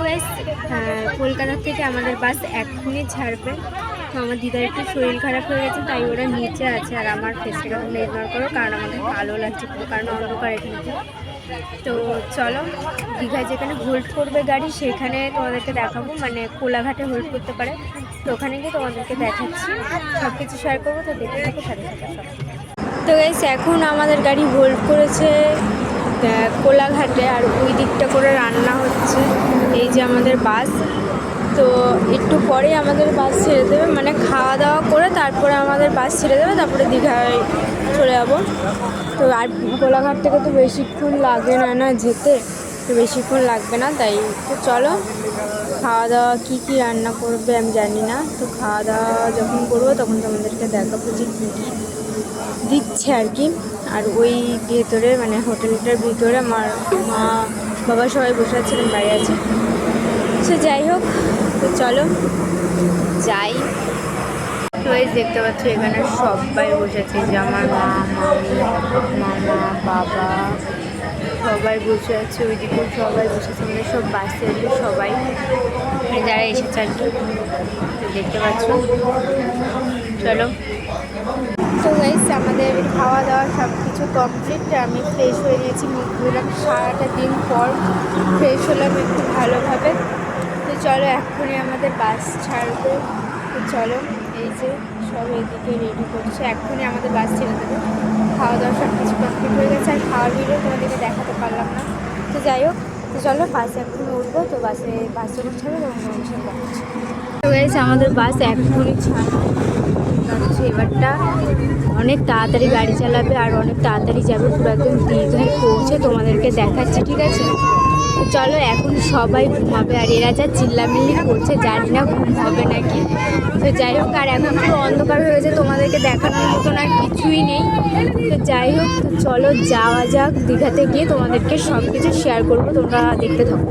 Guys, Kolkata থেকে আমাদের বাস এক্ষুনি ছাড়বে। তো আমার দিদার একটু শরীর খারাপ হয়ে গেছে, তাই ওরা নিচে আছে। আর আমার ফেসটা তোমরা ইগনোর করো, কারণ আমাদের কালো লাগছে পুরো, কারণ অন্ধকার এখানে। তো চলো, দীঘায় যেখানে হোল্ড করবে গাড়ি সেখানে তোমাদেরকে দেখাবো, মানে কোলাঘাটে হোল্ড করতে পারে। তো ওখানে গিয়ে তোমাদেরকে দেখাচ্ছি, সব কিছু শেয়ার করবো। তো দেখতে থাকো সাথে সাথে সব। তো গাইস, এখন আমাদের গাড়ি হোল্ড করেছে কোলাঘাটে, আর ওই দিকটা করে রান্না হচ্ছে। এই যে আমাদের বাস, তো একটু পরেই আমাদের বাস ছেড়ে দেবে, মানে খাওয়া দাওয়া করে তারপরে আমাদের বাস ছেড়ে দেবে, তারপরে দীঘায় চলে যাবো। তো আর কোলাঘাট থেকে তো বেশিক্ষণ লাগে না যেতে, তো বেশিক্ষণ লাগবে না। তাই তো চলো, খাওয়া দাওয়া কী রান্না করবে আমি জানি না। তো খাওয়া দাওয়া যখন করবো তখন তোমাদেরকে দেখাবো যে কী কী দিচ্ছে আর কি। আর ওই ভেতরে, মানে হোটেলটার ভিতরে আমার মা বাবা সবাই বসে আছিলেন, বাইরে আছে। সে যাই হোক, তো চলো যাই। তো এই দেখতে পাচ্ছ এখানে সবাই বসেছে, যে আমার মা, মামা, বাবা সবাই বসে আছে। ওইদিকেও সবাই বসেছে, মানে সব বাসে সবাই যারা এসেছে আর কি, দেখতে পাচ্ছ। চলো, তো গাইস আমাদের খাওয়া দাওয়া সব কিছু কমপ্লিট। আমি ফ্রেশ হয়ে নিয়েছি, মুখ ধুলাম, সারাটা দিন পর ফ্রেশ হলাম একটু ভালোভাবে। তো চলো, এখনই আমাদের বাস ছাড়বে। তো চলো, এই যে সব এদিকে রেডি করছে, এখনই আমাদের বাস ছেড়ে দেবে। খাওয়া দাওয়া সব কিছু কমপ্লিট হয়ে গেছে, আর খাওয়ার ভিডিও তোমাদেরকে দেখাতে পারলাম না। তো যাই হোক, তো চলো বাসে এখনই উঠবো। তো বাসে যখন ছাড়বে তখন তোমাদের সাথে দেখাচ্ছি। তো গাইস, আমাদের বাস এখনই ছাড়ছে। এবারটা অনেক তাড়াতাড়ি গাড়ি চালাবে আর অনেক তাড়াতাড়ি যাবে, পুরো একদম দীঘায় পৌঁছে তোমাদেরকে দেখাচ্ছি, ঠিক আছে? তো চলো, এখন সবাই ঘুমাবে, আর এরা যা চিল্লামিল্লি করছে জানি না ঘুম হবে নাকি। তো যাই হোক, আর এখন পুরো অন্ধকার হয়ে গেছে, তোমাদেরকে দেখানোর মতন আর কিছুই নেই। তো যাই হোক, তো চলো যাওয়া যাক, দীঘাতে গিয়ে তোমাদেরকে সব কিছু শেয়ার করবো, তোমরা দেখতে থাকো।